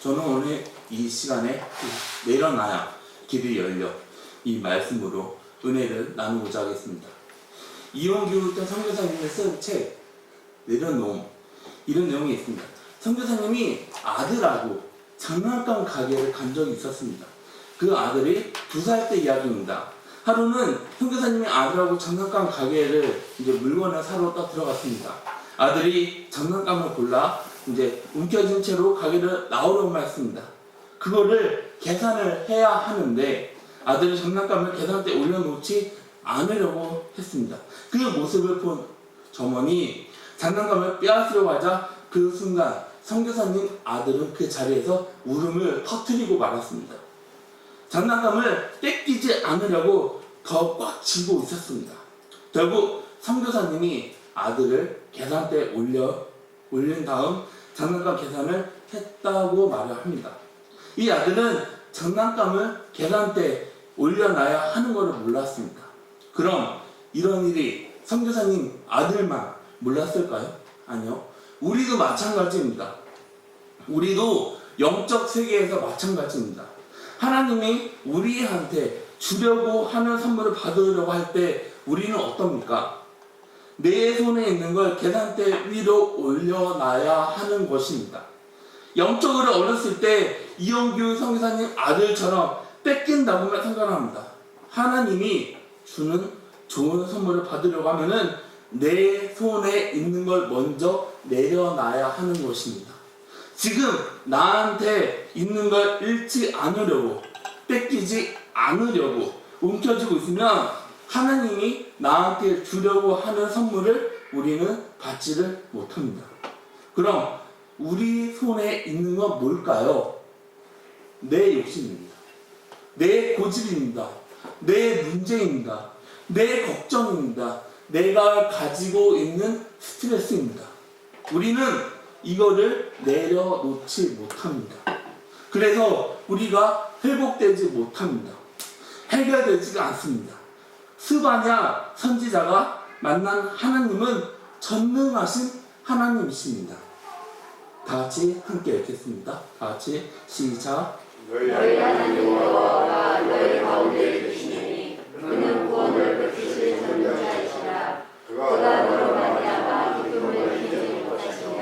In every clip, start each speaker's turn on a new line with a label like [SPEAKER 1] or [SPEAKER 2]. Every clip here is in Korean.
[SPEAKER 1] 저는 오늘 이 시간에 내려놔야 길이 열려 이 말씀으로 은혜를 나누고자 하겠습니다. 이용규 선교사님의 쓴 책 내려놓음, 이런 내용이 있습니다. 선교사님이 아들하고 장난감 가게를 간 적이 있었습니다. 그 아들이 2살 때 이야기입니다. 하루는 선교사님이 아들하고 장난감 가게를 이제 물건을 사러 딱 들어갔습니다. 아들이 장난감을 골라 이제 움켜쥔 채로 가게를 나오려고 했습니다. 그거를 계산을 해야 하는데 아들이 장난감을 계산대에 올려놓지 않으려고 했습니다. 그 모습을 본 점원이 장난감을 빼앗으려고 하자 그 순간 선교사님 아들은 그 자리에서 울음을 터뜨리고 말았습니다. 장난감을 뺏기지 않으려고 더 꽉 쥐고 있었습니다. 결국 선교사님이 아들을 계산대에 올린 다음 장난감 계산을 했다고 말을 합니다. 이 아들은 장난감을 계산대에 올려놔야 하는 것을 몰랐습니다. 그럼 이런 일이 선교사님 아들만 몰랐을까요? 아니요. 우리도 마찬가지입니다. 우리도 영적 세계에서 마찬가지입니다. 하나님이 우리한테 주려고 하는 선물을 받으려고 할 때 우리는 어떻습니까? 내 손에 있는 걸 계산대 위로 올려놔야 하는 것입니다. 영적으로 어렸을 때 이용규 선교사님 아들처럼 뺏긴다고만 생각합니다. 하나님이 주는 좋은 선물을 받으려고 하면은 내 손에 있는 걸 먼저 내려놔야 하는 것입니다. 지금 나한테 있는 걸 잃지 않으려고, 뺏기지 않으려고 움켜쥐고 있으면 하나님이 나한테 주려고 하는 선물을 우리는 받지를 못합니다. 그럼 우리 손에 있는 건 뭘까요? 내 욕심입니다. 내 고집입니다. 내 문제입니다. 내 걱정입니다. 내가 가지고 있는 스트레스입니다. 우리는 이거를 내려놓지 못합니다. 그래서 우리가 회복되지 못합니다. 해결되지가 않습니다. 스바냐 선지자가 만난 하나님은 전능하신 하나님이십니다. 다 같이 함께 읽겠습니다. 다 같이 시작.
[SPEAKER 2] 너희 하나님 여호와가 너희 가운데 계시니 그는 구원을 베푸실 전능자이시라. 그가 너로 말미암아 기쁨을 잊지 못하시며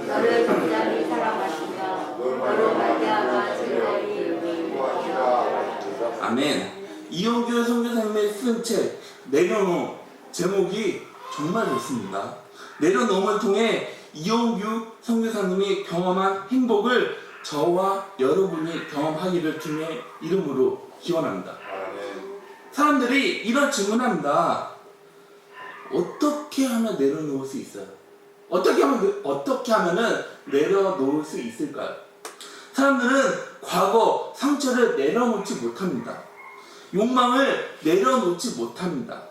[SPEAKER 2] 너를 굉장히 사랑하시며 너로 말미암아 즐거이 누리시라.
[SPEAKER 1] 아멘. 이용규 선교사님의 쓴 책 내려놓음 제목이 정말 좋습니다. 내려놓음을 통해 이용규 선교사님이 경험한 행복을 저와 여러분이 경험하기를 주님의 이름으로 기원합니다. 사람들이 이런 질문합니다. 어떻게 하면 내려놓을 수 있어요? 어떻게 하면은 내려놓을 수 있을까요? 사람들은 과거 상처를 내려놓지 못합니다. 욕망을 내려놓지 못합니다.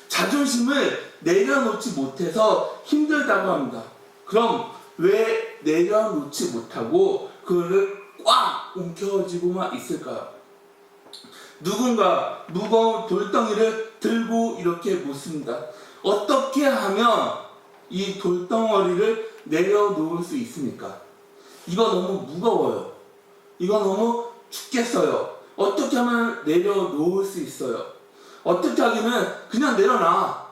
[SPEAKER 1] 자존심을 내려놓지 못해서 힘들다고 합니다. 그럼 왜 내려놓지 못하고 그거를 꽉 움켜쥐고만 있을까요? 누군가 무거운 돌덩이를 들고 이렇게 묻습니다. 어떻게 하면 이 돌덩어리를 내려놓을 수 있습니까? 이거 너무 무거워요. 이거 너무 죽겠어요. 어떻게 하면 내려놓을 수 있어요? 어떻게 하기는 그냥 내려놔.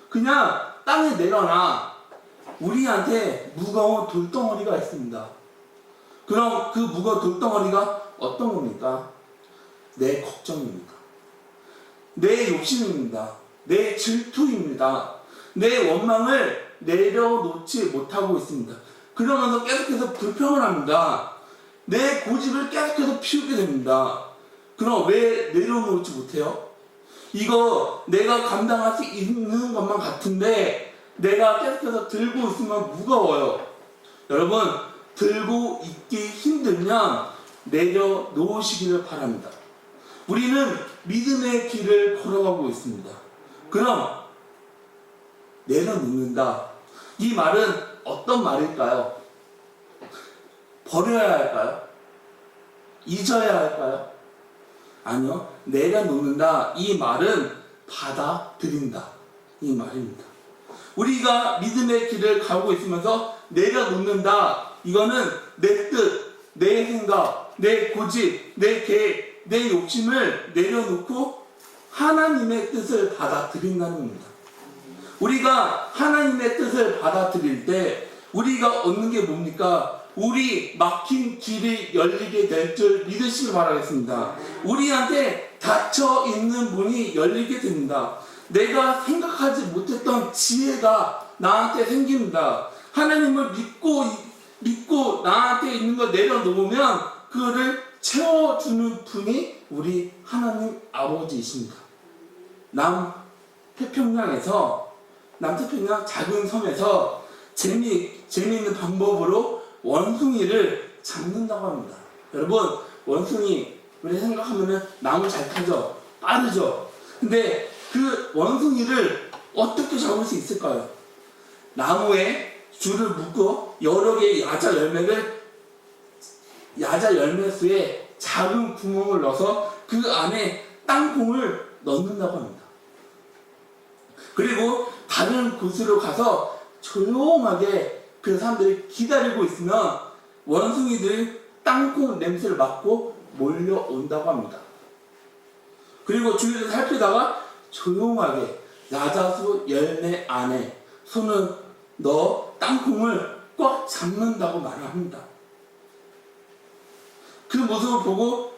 [SPEAKER 1] 그냥 땅에 내려놔. 우리한테 무거운 돌덩어리가 있습니다. 그럼 그 무거운 돌덩어리가 어떤 겁니까? 내 걱정입니다. 내 욕심입니다. 내 질투입니다. 내 원망을 내려놓지 못하고 있습니다. 그러면서 계속해서 불평을 합니다. 내 고집을 계속해서 피우게 됩니다. 그럼 왜 내려놓지 못해요? 이거 내가 감당할 수 있는 것만 같은데 내가 계속해서 들고 있으면 무거워요. 여러분, 들고 있기 힘들면 내려놓으시기를 바랍니다. 우리는 믿음의 길을 걸어가고 있습니다. 그럼 내려놓는다. 이 말은 어떤 말일까요? 버려야 할까요? 잊어야 할까요? 아니요. 내려놓는다. 이 말은 받아들인다. 이 말입니다. 우리가 믿음의 길을 가고 있으면서 내려놓는다. 이거는 내 뜻, 내 생각, 내 고집, 내 계획, 내 욕심을 내려놓고 하나님의 뜻을 받아들인다는 겁니다. 우리가 하나님의 뜻을 받아들일 때 우리가 얻는 게 뭡니까? 우리 막힌 길이 열리게 될 줄 믿으시기 바라겠습니다. 우리한테 닫혀 있는 문이 열리게 됩니다. 내가 생각하지 못했던 지혜가 나한테 생깁니다. 하나님을 믿고 나한테 있는 거 내려놓으면 그거를 채워주는 분이 우리 하나님 아버지이십니다. 남태평양 작은 섬에서 재미있는 방법으로 원숭이를 잡는다고 합니다. 여러분, 원숭이 우리 생각하면은 나무 잘 타죠? 빠르죠? 근데 그 원숭이를 어떻게 잡을 수 있을까요? 나무에 줄을 묶고 여러 개의 야자 열매수에 작은 구멍을 넣어서 그 안에 땅콩을 넣는다고 합니다. 그리고 다른 곳으로 가서 조용하게 그 사람들이 기다리고 있으면 원숭이들이 땅콩 냄새를 맡고 몰려온다고 합니다. 그리고 주위를 살피다가 조용하게 야자수 열매 안에 손을 넣어 땅콩을 꽉 잡는다고 말을 합니다. 그 모습을 보고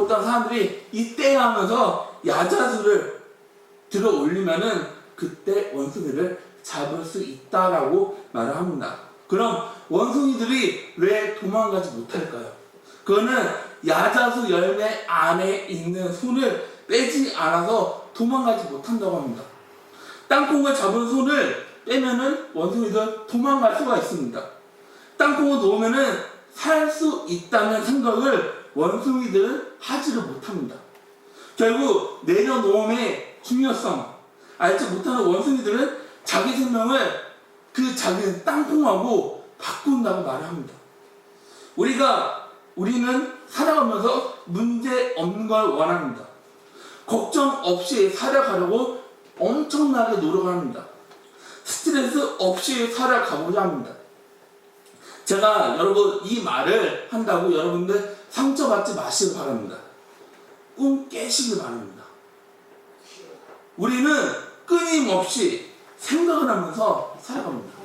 [SPEAKER 1] 어떤 사람들이 이때 하면서 야자수를 들어 올리면은 그때 원숭이를 잡을 수 있다라고 말을 합니다. 그럼 원숭이들이 왜 도망가지 못할까요? 그거는 야자수 열매 안에 있는 손을 빼지 않아서 도망가지 못한다고 합니다. 땅콩을 잡은 손을 빼면은 원숭이들 도망갈 수가 있습니다. 땅콩을 놓으면은 살 수 있다는 생각을 원숭이들은 하지를 못합니다. 결국 내려놓음의 중요성 알지 못하는 원숭이들은 자기 생명을 그 작은 땅콩하고 바꾼다고 말을 합니다. 우리는 살아가면서 문제 없는 걸 원합니다. 걱정 없이 살아가려고 엄청나게 노력합니다. 스트레스 없이 살아가고자 합니다. 제가 여러분 이 말을 한다고 여러분들 상처받지 마시기 바랍니다. 꿈 깨시기 바랍니다. 우리는 끊임없이 생각을 하면서 살아갑니다.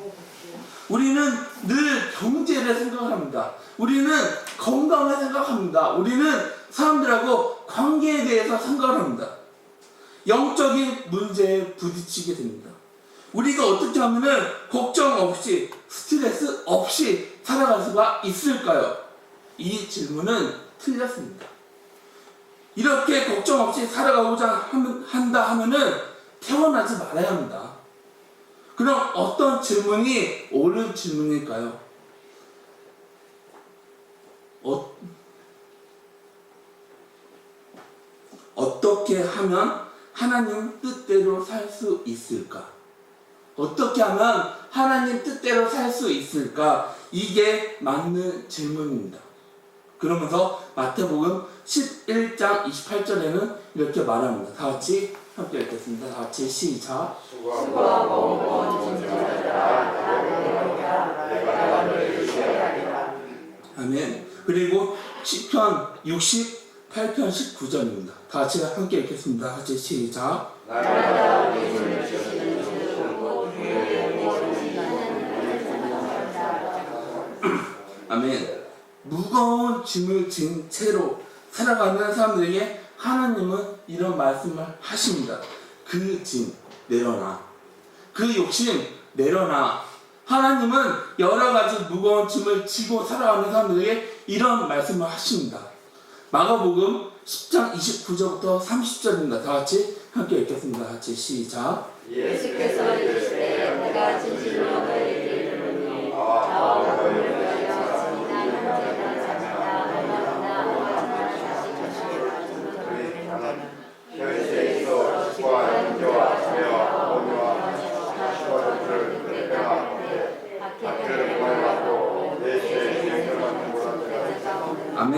[SPEAKER 1] 우리는 늘 경제를 생각을 합니다. 우리는 건강을 생각합니다. 우리는 사람들하고 관계에 대해서 생각을 합니다. 영적인 문제에 부딪히게 됩니다. 우리가 어떻게 하면은 걱정 없이 스트레스 없이 살아갈 수가 있을까요? 이 질문은 틀렸습니다. 이렇게 걱정 없이 살아가고자 한다 하면은 태어나지 말아야 합니다. 그럼 어떤 질문이 옳은 질문일까요? 어떻게 하면 하나님 뜻대로 살 수 있을까? 어떻게 하면 하나님 뜻대로 살 수 있을까? 이게 맞는 질문입니다. 그러면서 마태복음 11장 28절에는 이렇게 말합니다. 다 같이 함께 읽겠습니다. 다 같이 시작. 아멘. 그리고 시편 68편 19절입니다. 다 같이 함께 읽겠습니다. 다 같이 시작. 아멘. 무거운 짐을 진 채로 살아가는 사람들에게 하나님은 이런 말씀을 하십니다. 그 짐 내려놔. 그 욕심 내려놔. 하나님은 여러 가지 무거운 짐을 지고 살아가는 사람들에게 이런 말씀을 하십니다. 마가복음 10장 29절부터 30절입니다. 다 같이 함께 읽겠습니다. 다 같이 시작.
[SPEAKER 2] 예수께서 이르시되 내가 진실로 너희에게 이르노니 나와 너희를 위하여 진이나 형제나 자매나 어머니나 어머니나 자식이나 부모는
[SPEAKER 3] 현세에 있어 주와 형제와 자매와 어머니와 자식과들을 대표하되 밖에를 구하고 내 죄의 기억을 받는 것같으라.
[SPEAKER 1] 아멘.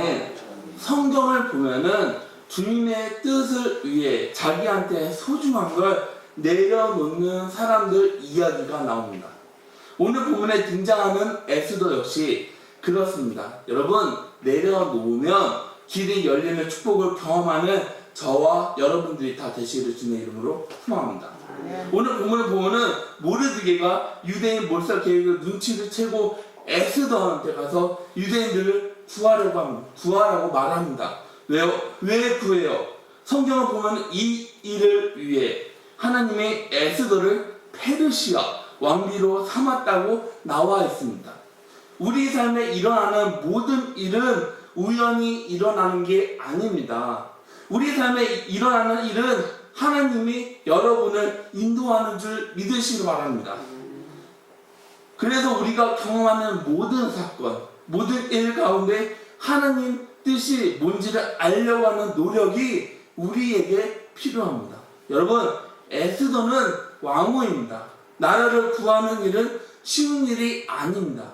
[SPEAKER 1] 성경을 보면은 주님의 뜻을 위해 자기한테 소중한 걸 내려놓는 사람들 이야기가 나옵니다. 오늘 부분에 등장하는 에스더 역시 그렇습니다. 여러분, 내려놓으면 길이 열리는 축복을 경험하는 저와 여러분들이 다 되시기를 주님의 이름으로 소망합니다. 오늘 본문을 보면은 모르드게가 유대인 몰살 계획을 눈치를 채고 에스더한테 가서 유대인들을 구하라고 말합니다. 왜요? 왜 구해요? 성경을 보면 이 일을 위해 하나님의 에스더를 페르시아 왕비로 삼았다고 나와 있습니다. 우리 삶에 일어나는 모든 일은 우연히 일어나는 게 아닙니다. 우리 삶에 일어나는 일은 하나님이 여러분을 인도하는 줄 믿으시기 바랍니다. 그래서 우리가 경험하는 모든 사건, 모든 일 가운데 하나님 뜻이 뭔지를 알려고 하는 노력이 우리에게 필요합니다. 여러분, 에스더는 왕후입니다. 나라를 구하는 일은 쉬운 일이 아닙니다.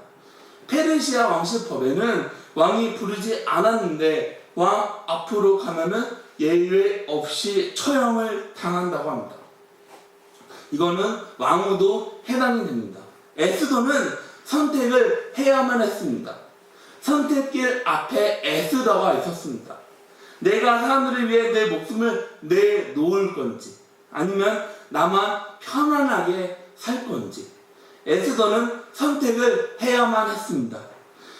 [SPEAKER 1] 페르시아 왕실법에는 왕이 부르지 않았는데 왕 앞으로 가면은 예외 없이 처형을 당한다고 합니다. 이거는 왕후도 해당이 됩니다. 에스더는 선택을 해야만 했습니다. 선택길 앞에 에스더가 있었습니다. 내가 사람들을 위해 내 목숨을 내놓을 건지 아니면 나만 편안하게 살 건지 에스더는 선택을 해야만 했습니다.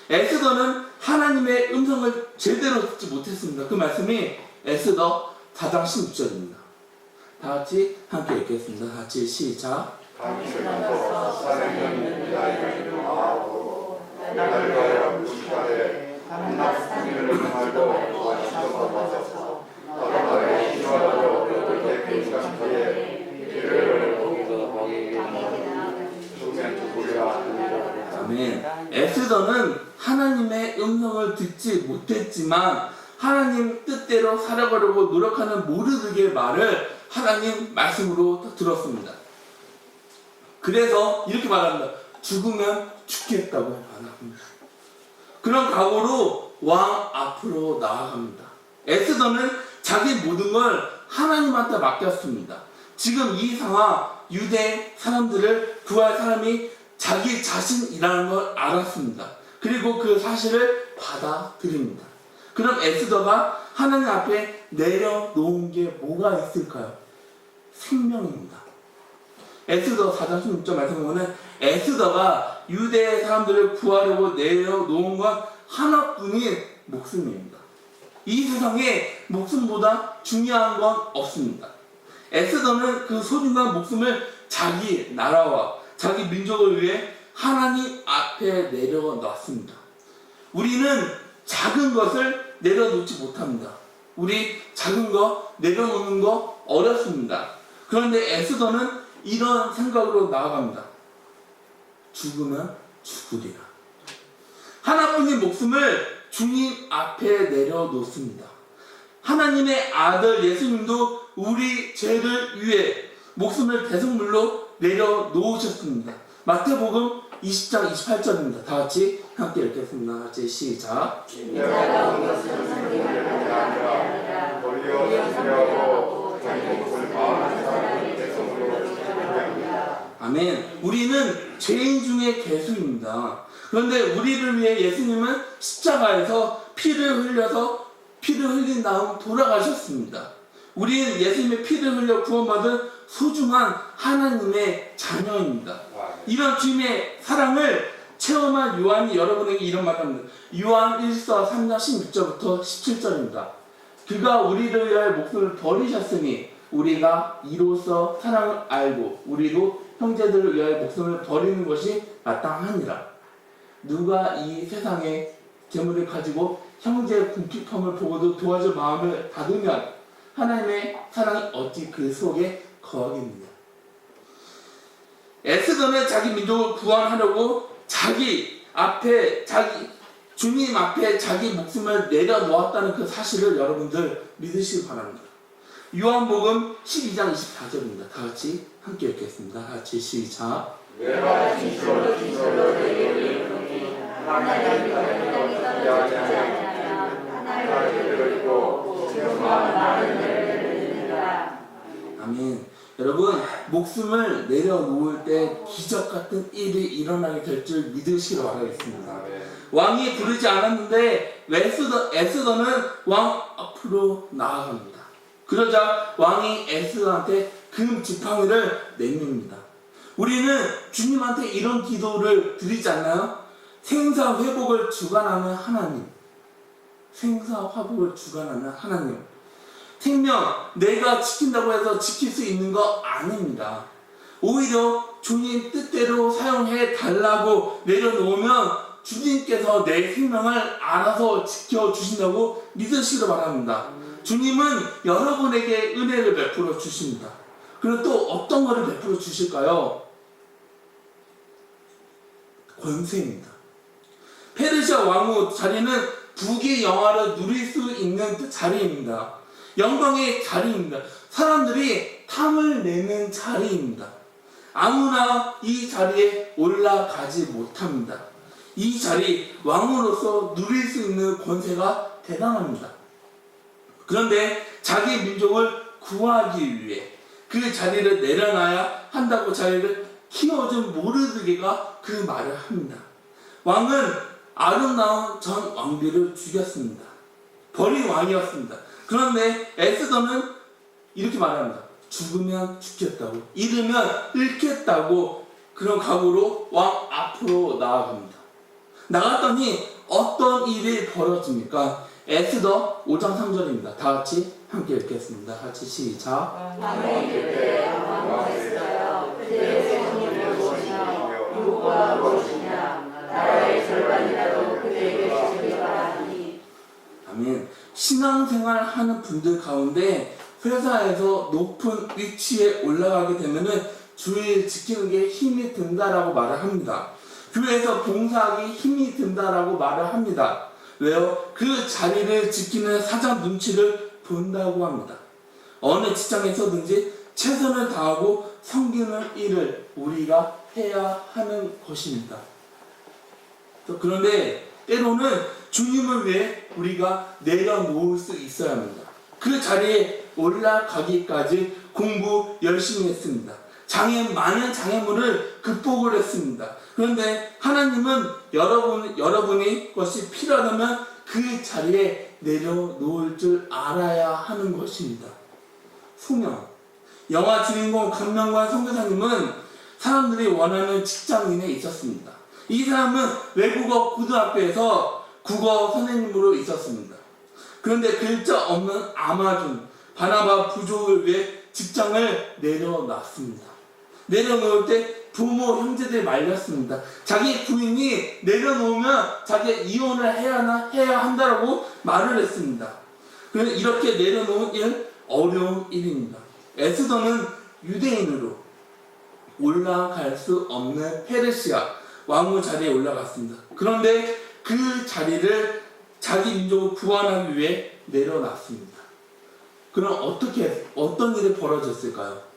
[SPEAKER 1] 에스더는 하나님의 음성을 제대로 듣지 못했습니다. 그 말씀이 에스더 4장 16절입니다. 다 같이 함께 읽겠습니다. 다 같이 시작.
[SPEAKER 3] 당신으로서 살아있는 이다이를 아하고 날과야 무시하되 한낱 풍요를 말고 원수받아서 바다에 기와도 그렇게 근심하기에 피를 보기도 죽면 죽으리라.
[SPEAKER 1] 아멘. 에스더는 하나님의 음성을 듣지 못했지만 하나님 뜻대로 살아가려고 노력하는 모르드게의 말을 하나님 말씀으로 들었습니다. 그래서 이렇게 말합니다. 죽으면 죽겠다고 말합니다. 그런 각오로 왕 앞으로 나아갑니다. 에스더는 자기 모든 걸 하나님한테 맡겼습니다. 지금 이 상황 유대 사람들을 구할 사람이 자기 자신이라는 걸 알았습니다. 그리고 그 사실을 받아들입니다. 그럼 에스더가 하나님 앞에 내려놓은 게 뭐가 있을까요? 생명입니다. 에스더 4장 16절 말씀 보면 에스더가 유대 사람들을 구하려고 내려놓은 건 하나뿐인 목숨입니다. 이 세상에 목숨보다 중요한 건 없습니다. 에스더는 그 소중한 목숨을 자기 나라와 자기 민족을 위해 하나님 앞에 내려놨습니다. 우리는 작은 것을 내려놓지 못합니다. 우리 작은 거 내려놓는 거 어렵습니다. 그런데 에스더는 이런 생각으로 나아갑니다. 죽으면 죽으리라. 하나뿐인 목숨을 주님 앞에 내려놓습니다. 하나님의 아들 예수님도 우리 죄를 위해 목숨을 대속물로 내려놓으셨습니다. 마태복음 20장 28절입니다. 다 같이 함께 읽겠습니다. 다 같이 시작.
[SPEAKER 3] 내가 온 것은 상대를 아니라 도리어 수리하고 자기 목을 마음한 사람의 대성으로 지키려 합니다.
[SPEAKER 1] 아멘. 우리는 죄인 중에 괴수입니다. 그런데 우리를 위해 예수님은 십자가에서 피를 흘린 다음 돌아가셨습니다. 우리는 예수님의 피를 흘려 구원받은 소중한 하나님의 자녀입니다. 이런 주님의 사랑을 체험한 요한이 여러분에게 이런 말을 합니다. 요한 1서 3장 16절부터 17절입니다. 그가 우리를 위하여 목숨을 버리셨으니 우리가 이로써 사랑을 알고 우리도 형제들을 위하여 목숨을 버리는 것이 마땅하니라. 누가 이 세상에 재물을 가지고 형제의 궁핍함을 보고도 도와줄 마음을 닫으면 하나님의 사랑이 어찌 그 속에 거하겠느냐. 에스더는 자기 민족을 구원하려고 주님 앞에 자기 목숨을 내려놓았다는 그 사실을 여러분들 믿으시기 바랍니다. 요한복음 12장 24절입니다. 다 같이 함께 읽겠습니다. 다 같이 시작.
[SPEAKER 3] 내가 진실로 너에게 이르노니 하나님이 너희를 떠나지 않으며 하나님을 믿고 지금과 많은 일을 믿는다.
[SPEAKER 1] 아멘. 여러분, 목숨을 내려놓을 때 기적 같은 일이 일어나게 될 줄 믿으시기 바라겠습니다. 왕이 부르지 않았는데 에스더는 왕 앞으로 나아갑니다. 그러자 왕이 에스더한테 금 지팡이를 내밉니다. 우리는 주님한테 이런 기도를 드리지 않나요? 생사 회복을 주관하는 하나님. 생사 회복을 주관하는 하나님. 생명 내가 지킨다고 해서 지킬 수 있는 거 아닙니다. 오히려 주님 뜻대로 사용해 달라고 내려놓으면 주님께서 내 생명을 알아서 지켜주신다고 믿으시기 바랍니다. 주님은 여러분에게 은혜를 베풀어 주십니다. 그리고 또 어떤 것을 베풀어 주실까요? 권세입니다. 페르시아 왕후 자리는 북의 영화를 누릴 수 있는 자리입니다. 영광의 자리입니다. 사람들이 탐을 내는 자리입니다. 아무나 이 자리에 올라가지 못합니다. 이 자리 왕으로서 누릴 수 있는 권세가 대단합니다. 그런데 자기 민족을 구하기 위해 그 자리를 내려놔야 한다고 자리를 키워준 모르드게가 그 말을 합니다. 왕은 아름다운 전 왕비를 죽였습니다. 버린 왕이었습니다. 그런데 에스더는 이렇게 말합니다. 죽으면 죽겠다고, 잃으면 잃겠다고 그런 각오로 왕 앞으로 나아갑니다. 나갔더니 어떤 일이 벌어집니까? 에스더 5장 3절입니다. 다 같이 함께 읽겠습니다. 같이 시작.
[SPEAKER 2] 왕이 그때 왕왕했어요. 그대의 성령을 보시며 누구와 무엇이냐 나라의 절반이라도 그대에게 주시기 바라니.
[SPEAKER 1] 아멘. 신앙생활 하는 분들 가운데 회사에서 높은 위치에 올라가게 되면은 주일 지키는 게 힘이 든다라고 말을 합니다. 교회에서 봉사하기 힘이 든다라고 말을 합니다. 왜요? 그 자리를 지키는 사장 눈치를 본다고 합니다. 어느 직장에서든지 최선을 다하고 섬기는 일을 우리가 해야 하는 것입니다. 그런데 때로는 주님을 위해 우리가 내려놓을 수 있어야 합니다. 그 자리에 올라가기까지 공부 열심히 했습니다. 많은 장애물을 극복을 했습니다. 그런데 하나님은 여러분이 것이 필요하다면 그 자리에 내려놓을 줄 알아야 하는 것입니다. 소명. 영화 주인공 강명관 선교사님은 사람들이 원하는 직장인에 있었습니다. 이 사람은 외국어 고등학교에서 국어 선생님으로 있었습니다. 그런데 글자 없는 아마존 바나바 부족을 위해 직장을 내려놨습니다. 내려놓을 때 부모 형제들이 말렸습니다. 자기 부인이 내려놓으면 자기가 이혼을 해야 한다라고 말을 했습니다. 그래서 이렇게 내려놓은 일 어려운 일입니다. 에스더는 유대인으로 올라갈 수 없는 페르시아 왕후 자리에 올라갔습니다. 그런데 그 자리를 자기 민족을 구원하기 위해 내려놨습니다. 그럼 어떤 일이 벌어졌을까요?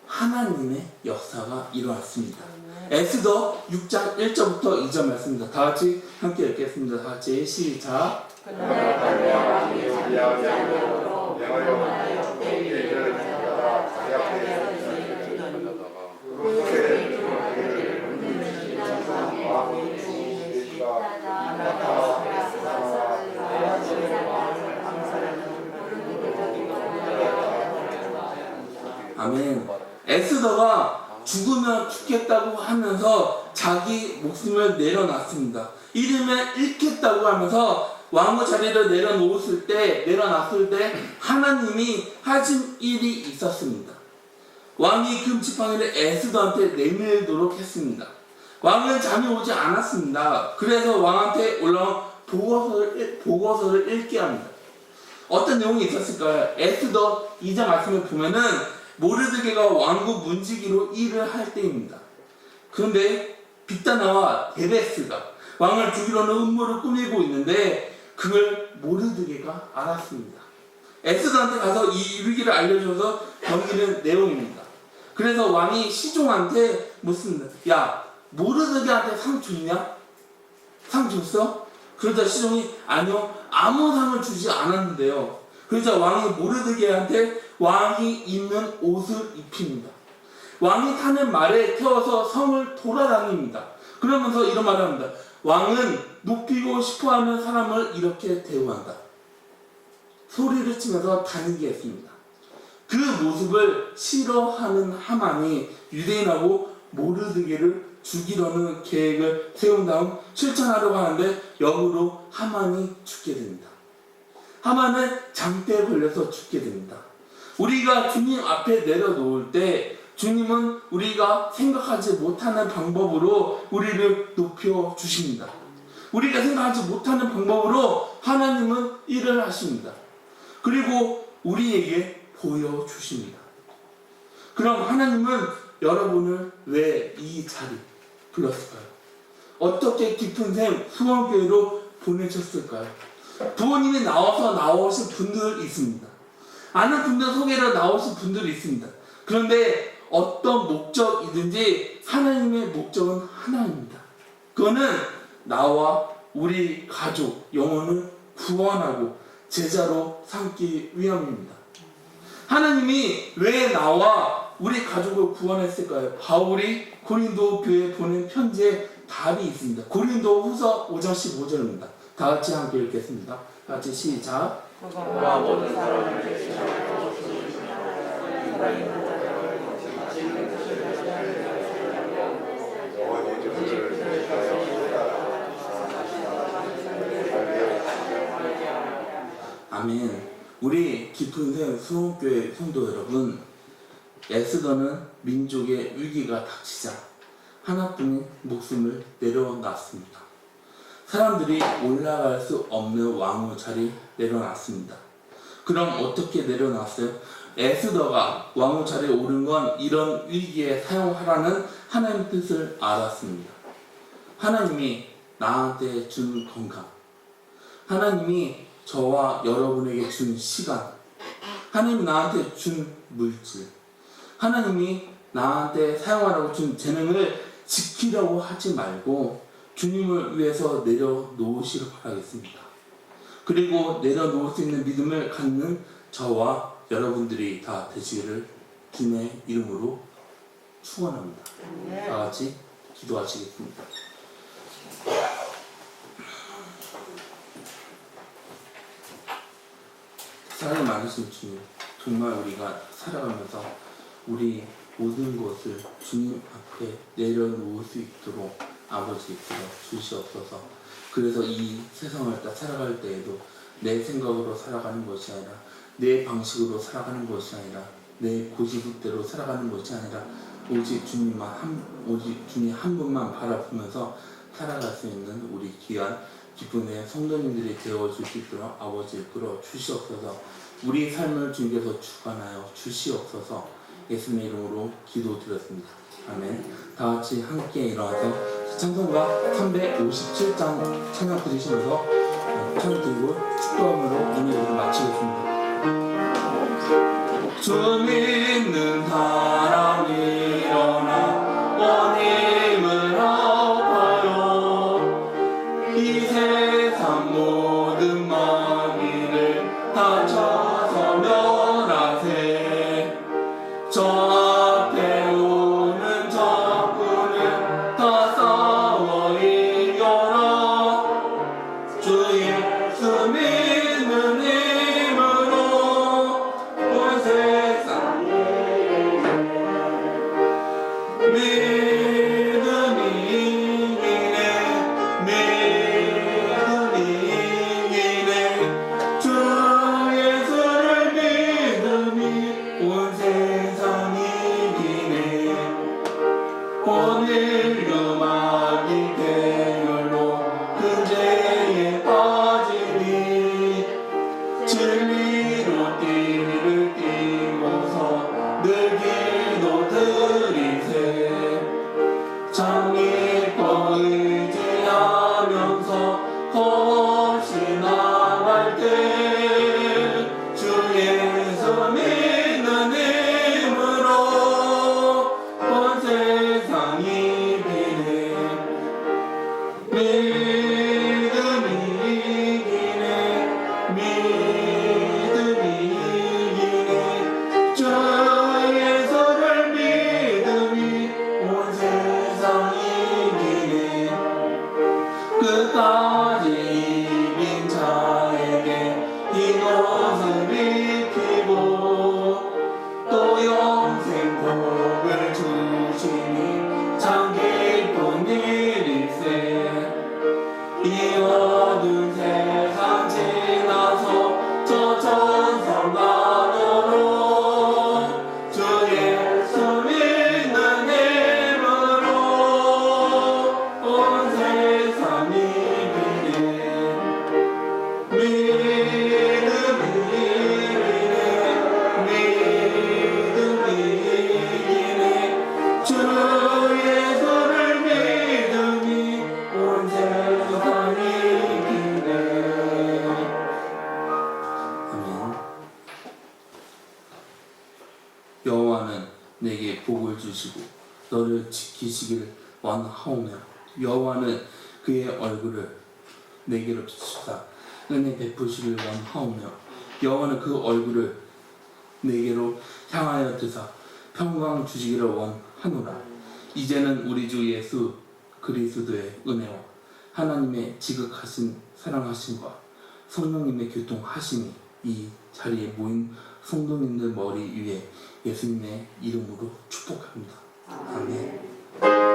[SPEAKER 1] 하나님의 역사가 일어났습니다. 에스더 6장 1절부터 2절 말씀입니다. 다 같이 함께 읽겠습니다. 다 같이 시작.
[SPEAKER 2] 그날 밤에 왕이 잠지 아니하므로 영원하여 그의 일을 가져다가 자기 앞에 있으리니 그 속에 들어가기를 묻는 지난 밤에 왕이 죽으시니 나나
[SPEAKER 1] 아멘. 에스더가 죽으면 죽겠다고 하면서 자기 목숨을 내려놨습니다. 잃으면 잃겠다고 하면서 왕후 자리를 내려놨을 때 하나님이 하신 일이 있었습니다. 왕이 금지팡이를 에스더한테 내밀도록 했습니다. 왕은 잠이 오지 않았습니다. 그래서 왕한테 올라온 보고서를 읽게 합니다. 어떤 내용이 있었을까요? 에스더 2장 말씀을 보면은 모르드게가 왕국 문지기로 일을 할 때입니다. 그런데 빅다나와 데베스가 왕을 죽이려는 음모를 꾸미고 있는데 그걸 모르드게가 알았습니다. 에스더한테 가서 이 위기를 알려줘서 넘기는 내용입니다. 그래서 왕이 시종한테 묻습니다. 야, 모르드게한테 상 줬냐? 상 줬어? 그러자 시종이 아니요, 아무 상을 주지 않았는데요. 그래서 왕이 모르드게한테 왕이 입는 옷을 입힙니다. 왕이 타는 말에 태워서 성을 돌아다닙니다. 그러면서 이런 말을 합니다. 왕은 높이고 싶어하는 사람을 이렇게 대우한다. 소리를 치면서 다니게 했습니다. 그 모습을 싫어하는 하만이 유대인하고 모르드게를 죽이려는 계획을 세운 다음 실천하려고 하는데 역으로 하만이 죽게 됩니다. 하만은 장대에 걸려서 죽게 됩니다. 우리가 주님 앞에 내려놓을 때 주님은 우리가 생각하지 못하는 방법으로 우리를 높여 주십니다. 우리가 생각하지 못하는 방법으로 하나님은 일을 하십니다. 그리고 우리에게 보여주십니다. 그럼 하나님은 여러분을 왜 이 자리 불렀을까요? 어떻게 깊은 샘 수원교회로 보내셨을까요? 부모님이 나오신 분들 있습니다. 아는 분들 소개로 나오신 분들이 있습니다. 그런데 어떤 목적이든지 하나님의 목적은 하나입니다. 그거는 나와 우리 가족 영혼을 구원하고 제자로 삼기 위함입니다. 하나님이 왜 나와 우리 가족을 구원했을까요? 바울이 고린도 교회에 보낸 편지에 답이 있습니다. 고린도 후서 5장 15절입니다. 다 같이 함께 읽겠습니다. 다 같이 시작.
[SPEAKER 4] 그가 모든 사람을 대신하여
[SPEAKER 1] 아멘. 우리 깊은 샘 수원교회 성도 여러분, 에스더는 민족의 위기가 닥치자 하나뿐인 목숨을 내려놨습니다. 사람들이 올라갈 수 없는 왕의 자리에 내려놨습니다. 그럼 어떻게 내려놨어요? 에스더가 왕의 자리에 오른 건 이런 위기에 사용하라는 하나님의 뜻을 알았습니다. 하나님이 나한테 준 건강, 하나님이 저와 여러분에게 준 시간, 하나님이 나한테 준 물질, 하나님이 나한테 사용하라고 준 재능을 지키려고 하지 말고 주님을 위해서 내려놓으시길 바라겠습니다. 그리고 내려놓을 수 있는 믿음을 갖는 저와 여러분들이 다 되시기를 주님의 이름으로 축원합니다. 다 같이 기도하시겠습니다. 사랑이 많으신 주님, 정말 우리가 살아가면서 우리 모든 것을 주님 앞에 내려놓을 수 있도록 아버지께서 주시옵소서. 그래서 이 세상을 살아갈 때에도 내 생각으로 살아가는 것이 아니라 내 방식으로 살아가는 것이 아니라 내 고집대로 살아가는 것이 아니라 오직 주님 한 분만 바라보면서 살아갈 수 있는 우리 귀한 기쁨의 성도님들이 되어줄 수 있도록 아버지 이끌어 주시옵소서. 우리 삶을 주님께서 주관하여 주시옵소서. 예수님의 이름으로 기도드렸습니다. 아멘. 다 같이 함께 일어나서 찬송가 357장 찬양 드리시면서 찬양 드리고 축도함으로 오늘 예배를 마치겠습니다. 주 믿는 사람 일어나 원힘을 합하여 이 세상 모든 마귀를 다 쳐서 멸하세. 저 앞에 오는 적군을 다 싸워 이겨라. 주 예수 믿는 힘으로 온 세상 믿음이 이기네. 믿음이 이기네. 이 어두운 세상 지나서 저 천성만으로 주 예수 믿는 힘으로 온 세상이 믿음이 주 예수를 믿음이 온 세상이 이기네. 아멘. 여호와는 내게 복을 주시고 너를 지키시기를 원하오며 여호와는 그의 얼굴을 내게로 비추사 은혜 베푸시길 원하오며 여호와는 그 얼굴을 내게로 향하여 드사 평강 주시기를 원하노라. 이제는 우리 주 예수 그리스도의 은혜와 하나님의 지극하신 사랑하심과 성령님의 교통하심이 이 자리에 모인 성도님들 머리 위에 예수님의 이름으로 축복합니다. 아멘.